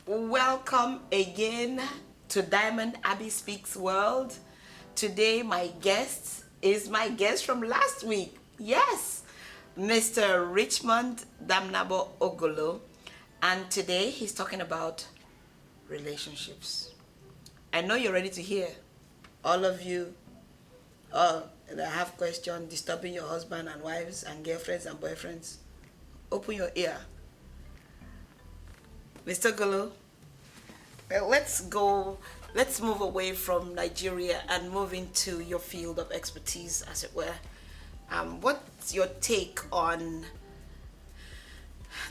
Welcome again to Diamond Abbey Speaks World. Today, my guest is my guest from last week. Yes, Mr. Richmond Daminabo Ogolo. And today, he's talking about relationships. I know you're ready to hear. All of you that have questions disturbing your husband and wives and girlfriends and boyfriends, open your ear. Mr. Ogolo, let's move away from Nigeria and move into your field of expertise, as it were. What's your take on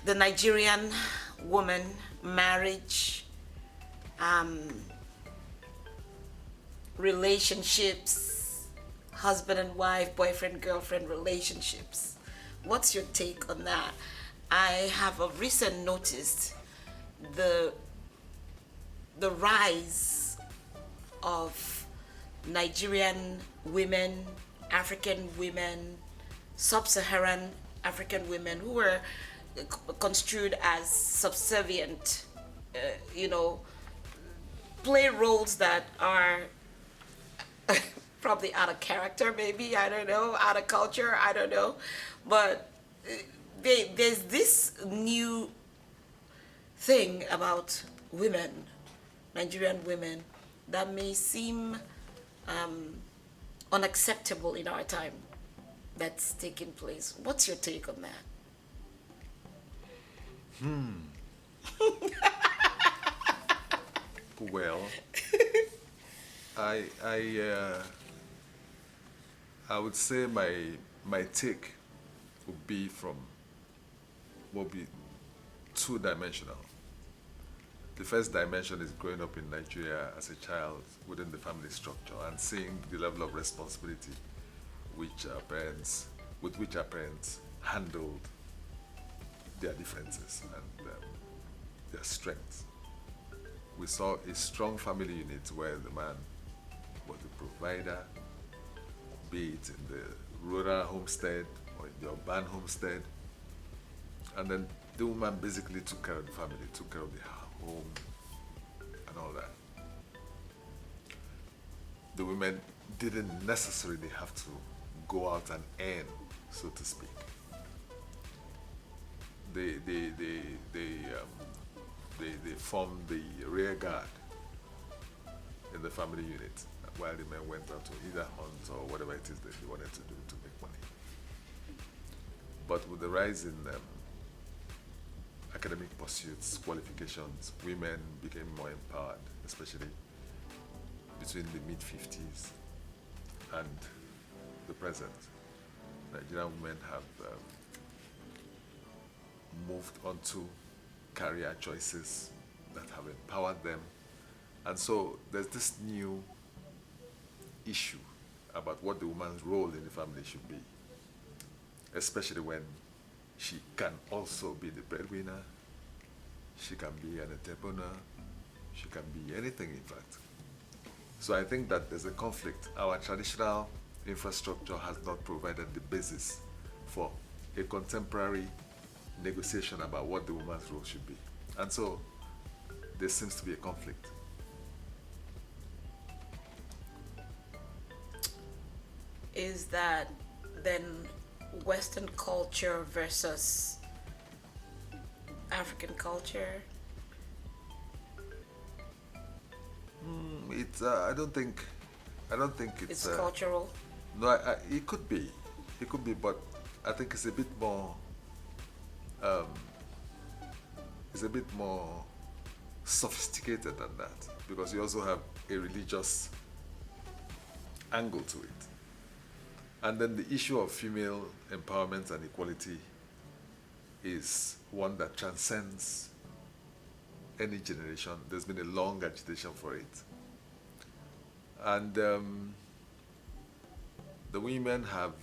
the Nigerian woman, marriage, relationships, husband and wife, boyfriend, girlfriend relationships? What's your take on that? I have of recent noticed the rise of Nigerian women, African women, sub-Saharan African women who were construed as subservient, you know, play roles that are probably out of character, maybe, I don't know, out of culture, I don't know. But there's this new thing about women, Nigerian women, that may seem unacceptable in our time that's taking place. What's your take on that? Well, I I uh, I would say my take would be two-dimensional. The first dimension is growing up in Nigeria as a child within the family structure and seeing the level of responsibility with which our parents handled their differences and their strengths. We saw a strong family unit where the man was the provider, be it in the rural homestead or in the urban homestead, and then the woman basically took care of the family, took care of the home, and all that. The women didn't necessarily have to go out and earn, so to speak. They formed the rear guard in the family unit while the men went out to either hunt or whatever it is that they wanted to do to make money. But with the rise in academic pursuits, qualifications, women became more empowered, especially between the mid-50s and the present. Nigerian women have moved on to career choices that have empowered them. And so there's this new issue about what the woman's role in the family should be, especially when she can also be the breadwinner, she can be an entrepreneur, she can be anything, in fact. So I think that there's a conflict. Our traditional infrastructure has not provided the basis for a contemporary negotiation about what the woman's role should be. And so there seems to be a conflict. Is that then Western culture versus African culture? It's I don't think It's cultural. no. It could be, but I think um, it's a bit more sophisticated than that because you also have a religious angle to it. And then the issue of female empowerment and equality is one that transcends any generation. There's been a long agitation for it. And the women have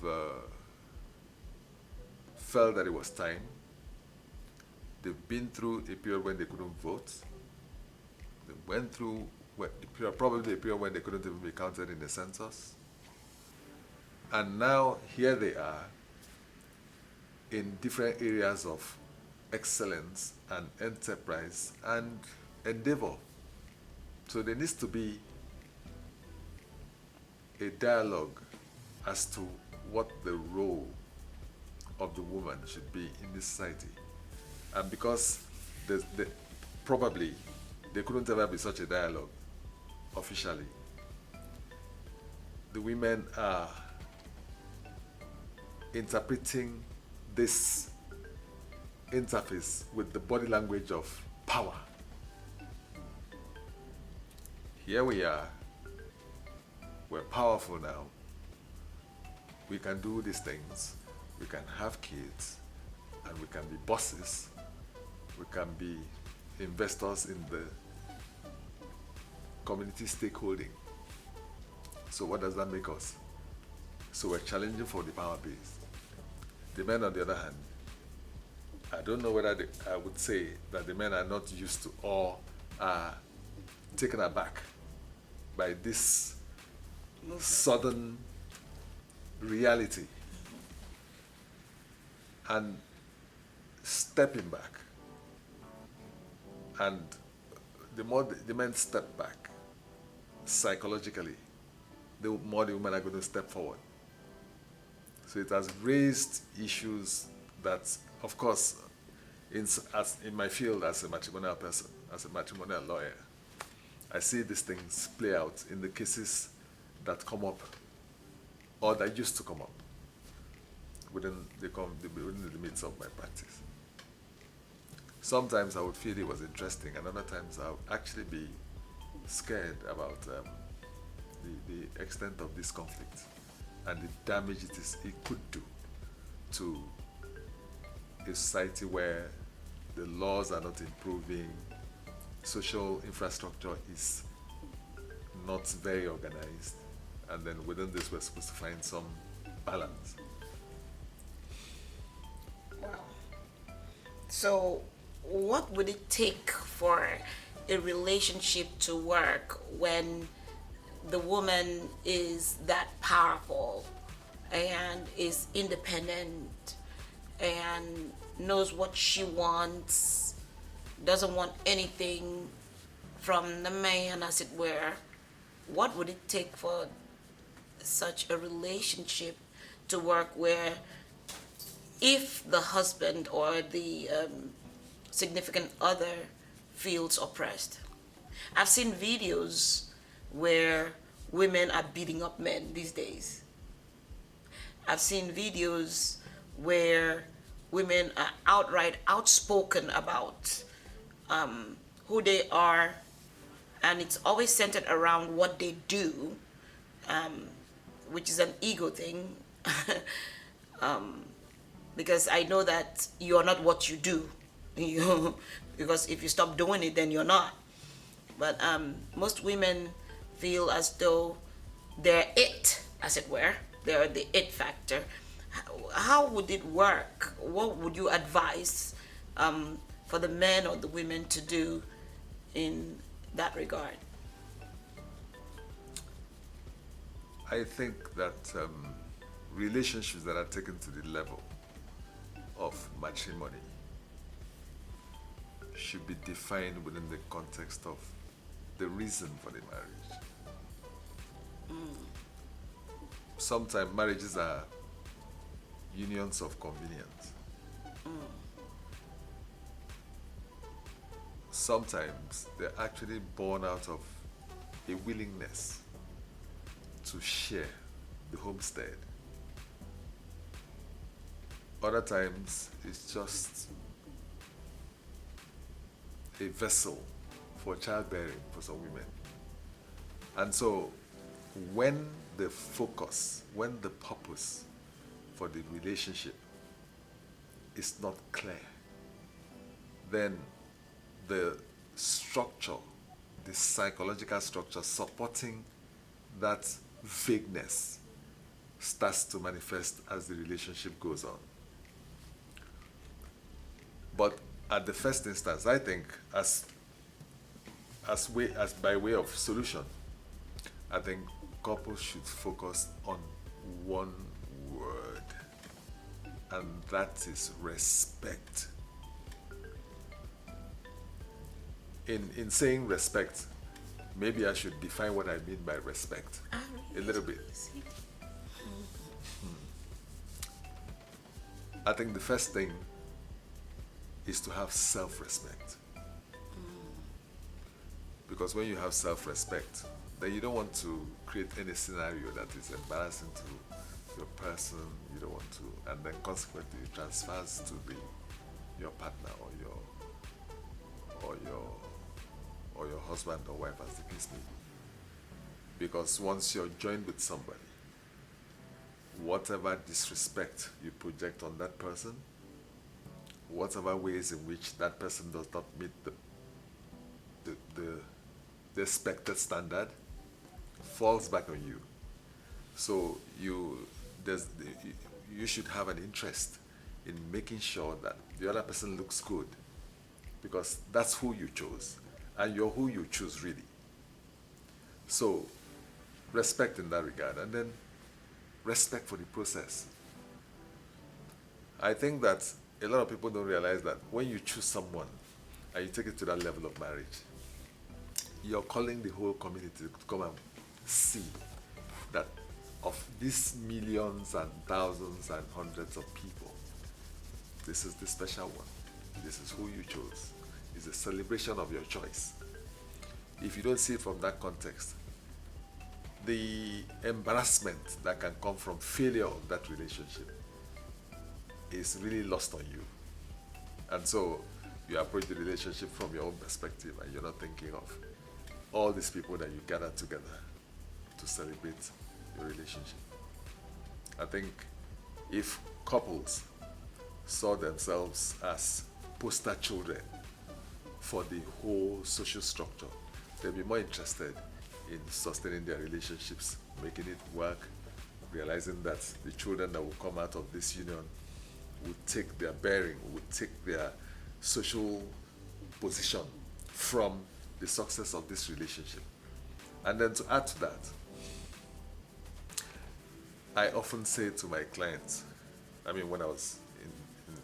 felt that it was time. They've been through a period when they couldn't vote. They went through probably a period when they couldn't even be counted in the census. And now here they are in different areas of excellence and enterprise and endeavor. So there needs to be a dialogue as to what the role of the woman should be in this society. And because probably there couldn't ever be such a dialogue officially, the women are interpreting this interface with the body language of power. Here we are, we're powerful now, we can do these things, we can have kids, and we can be bosses, we can be investors in the community stakeholding. So what does that make us? So we're challenging for the power base. The men, on the other hand, I don't know whether I would say that the men are not used to or are taken aback by this sudden reality and stepping back. And the more the men step back psychologically, the more the women are going to step forward. So it has raised issues that, of course, in my field as a matrimonial person, as a matrimonial lawyer, I see these things play out in the cases that come up or that used to come up within the limits of my practice. Sometimes I would feel it was interesting, and other times I would actually be scared about the extent of this conflict and the damage it could do to a society where the laws are not improving, social infrastructure is not very organized, and then within this we're supposed to find some balance. Wow. So what would it take for a relationship to work when the woman is that powerful and is independent and knows what she wants, doesn't want anything from the man, as it were? What would it take for such a relationship to work where if the husband or the significant other feels oppressed? I've seen videos where women are beating up men these days. I've seen videos where women are outright outspoken about who they are, and it's always centered around what they do, which is an ego thing. Because I know that you're not what you do. Because if you stop doing it, then you're not. But most women feel as though they're it, as it were. They're the it factor. How would it work? What would you advise for the men or the women to do in that regard? I think that relationships that are taken to the level of matrimony should be defined within the context of the reason for the marriage. Sometimes marriages are unions of convenience. Sometimes they're actually born out of a willingness to share the homestead. Other times it's just a vessel for childbearing for some women. And so when the focus, when the purpose for the relationship is not clear, then the structure, the psychological structure supporting that vagueness starts to manifest as the relationship goes on. But at the first instance, I think as by way of solution, I think couples should focus on one word, and that is respect. in saying respect, maybe I should define what I mean by respect a little bit. I think the first thing is to have self-respect. Because when you have self-respect, then you don't want to create any scenario that is embarrassing to your person. You don't want to, and then consequently it transfers to your partner or your husband or wife, as the case may be. Because once you're joined with somebody, whatever disrespect you project on that person, whatever ways in which that person does not meet the expected standard, falls back on you. So you should have an interest in making sure that the other person looks good, because that's who you chose, and you're who you choose, really. So respect in that regard, and then respect for the process. I think that a lot of people don't realize that when you choose someone and you take it to that level of marriage, you're calling the whole community to come and see that of these millions and thousands and hundreds of people, this is the special one. This is who you chose. It's a celebration of your choice. If you don't see it from that context, the embarrassment that can come from failure of that relationship is really lost on you. And so you approach the relationship from your own perspective, and you're not thinking of all these people that you gather together to celebrate your relationship. I think if couples saw themselves as poster children for the whole social structure, they'll be more interested in sustaining their relationships, making it work, realizing that the children that will come out of this union would take their bearing, would take their social position from the success of this relationship. And then to add to that, I often say to my clients, I mean, when I was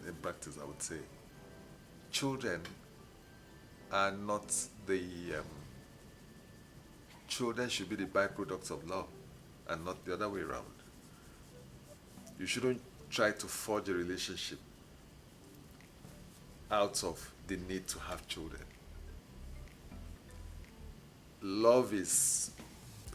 in practice, I would say, children are not children should be the byproducts of love and not the other way around. You shouldn't try to forge a relationship out of the need to have children. Love is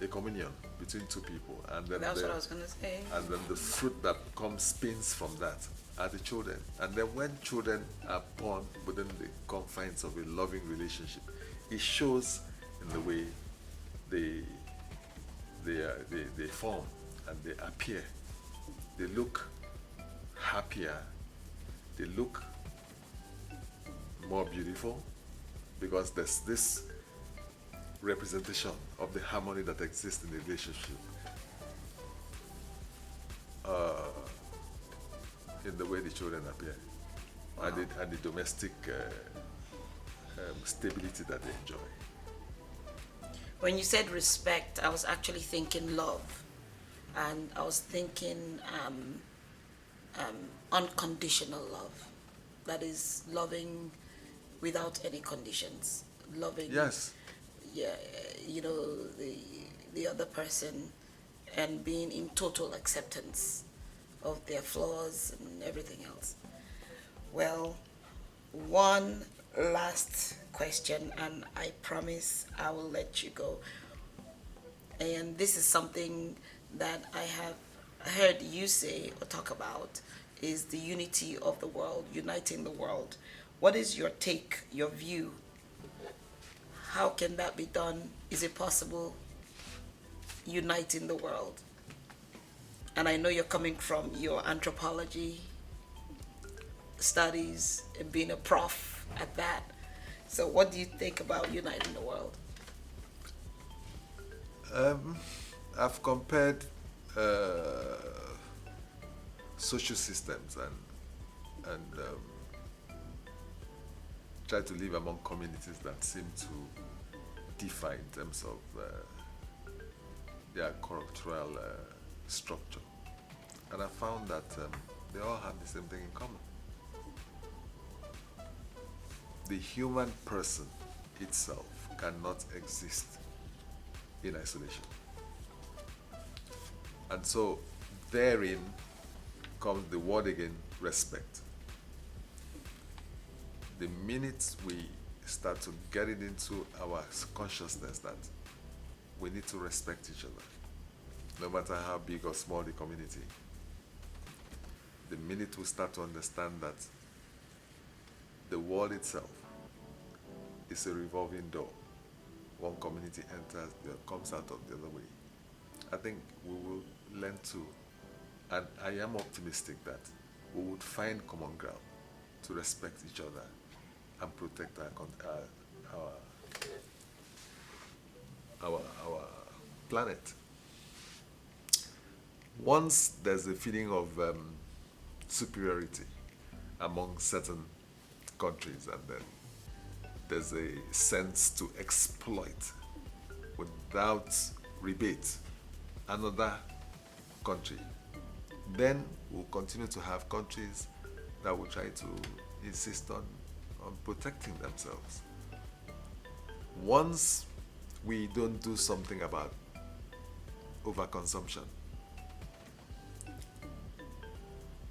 a communion between two people, and then that's what I was going to say. And then the fruit that spins from that are the children. And then when children are born within the confines of a loving relationship, it shows in the way they form and they appear. They look happier. They look more beautiful, because there's this representation of the harmony that exists in the relationship in the way the children appear. Wow. And the domestic stability that they enjoy. When you said respect, I was actually thinking love, and I was thinking unconditional love. That is loving without any conditions. Loving. Yes. Yeah, you know, the other person, and being in total acceptance of their flaws and everything else. Well, one last question, and I promise I will let you go. And this is something that I have heard you say or talk about, is the unity of the world, uniting the world. What is your take, your view? How can that be done? Is it possible, uniting the world? And I know you're coming from your anthropology studies and being a prof at that. So what do you think about uniting the world? I've compared social systems and try to live among communities that seem to differ in terms of their cultural structure. And I found that they all have the same thing in common. The human person itself cannot exist in isolation. And so therein comes the word again, respect. The minute we start to get it into our consciousness that we need to respect each other, no matter how big or small the community, the minute we start to understand that the world itself is a revolving door. One community enters, the other comes out of the other way. I think we will learn to, and I am optimistic that we would find common ground to respect each other and protect our planet. Once there's a feeling of superiority among certain countries, and then there's a sense to exploit without rebate another country, then we'll continue to have countries that will try to insist on protecting themselves. Once we don't do something about overconsumption,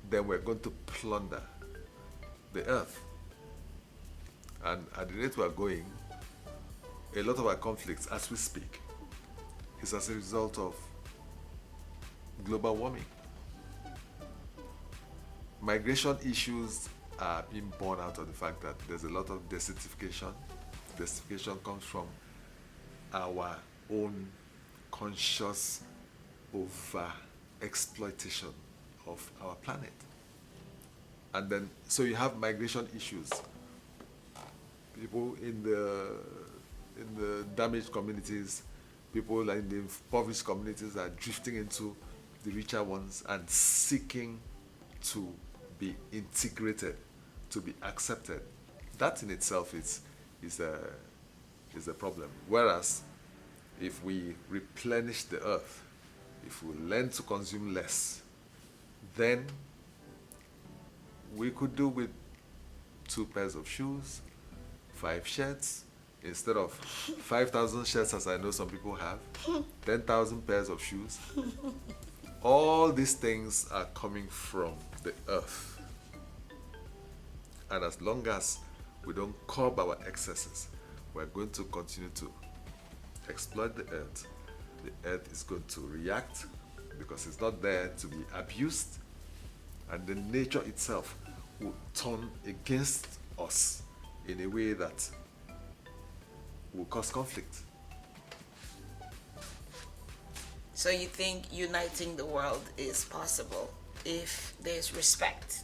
then we're going to plunder the earth. And at the rate we are going, a lot of our conflicts as we speak is as a result of global warming. Migration issues are being born out of the fact that there's a lot of desertification. Desertification comes from our own conscious over exploitation of our planet. And then, so you have migration issues. People in the damaged communities, people in the impoverished communities are drifting into the richer ones and seeking to be integrated, to be accepted. That in itself is a problem. Whereas if we replenish the earth, if we learn to consume less, then we could do with 2 pairs of shoes, 5 shirts, instead of 5,000 shirts as I know some people have, 10,000 pairs of shoes. All these things are coming from the earth. And as long as we don't curb our excesses, we're going to continue to exploit the earth. The earth is going to react because it's not there to be abused, and the nature itself will turn against us in a way that will cause conflict. So you think uniting the world is possible if there's respect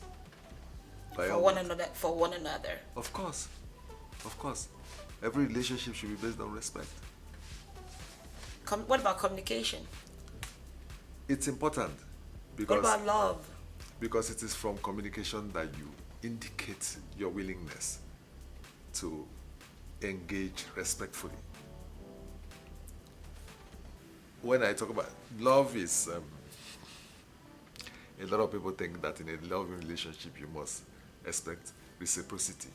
for one another? Of course. Every relationship should be based on respect. What about communication? It's important What about love? because it is from communication that you indicate your willingness to engage respectfully. When I talk about love, is a lot of people think that in a loving relationship you must expect reciprocity.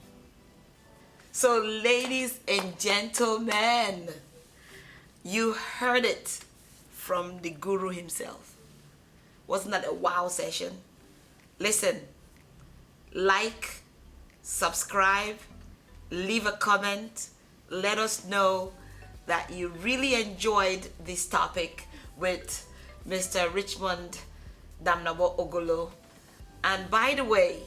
So, ladies and gentlemen, you heard it from the guru himself. Wasn't that a wow session? Listen, like, subscribe, leave a comment, let us know that you really enjoyed this topic with Mr. Richmond Daminabo Ogolo. And by the way,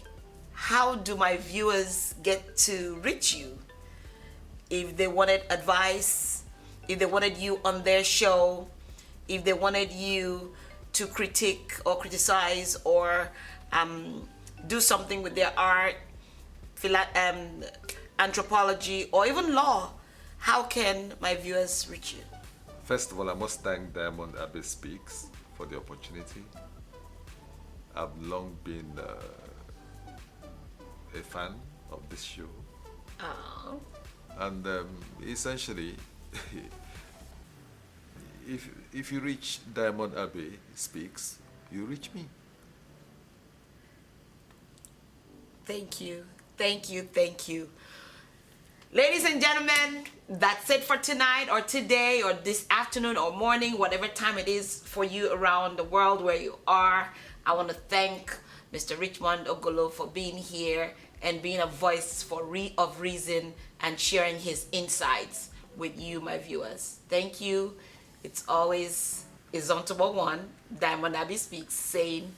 how do my viewers get to reach you? If they wanted advice, if they wanted you on their show, if they wanted you to critique or criticize or do something with their art, anthropology, or even law, how can my viewers reach you? First of all, I must thank Abbey Speaks for the opportunity. I've long been a fan of this show. Oh. And essentially, if you reach Abbey Speaks, you reach me. Thank you. Ladies and gentlemen, that's it for tonight or today or this afternoon or morning, whatever time it is for you around the world where you are. I want to thank Mr. Richmond Ogolo for being here and being a voice of reason and sharing his insights with you, my viewers. Thank you. It's always Izontable One, Diamond Abbey Speaks, saying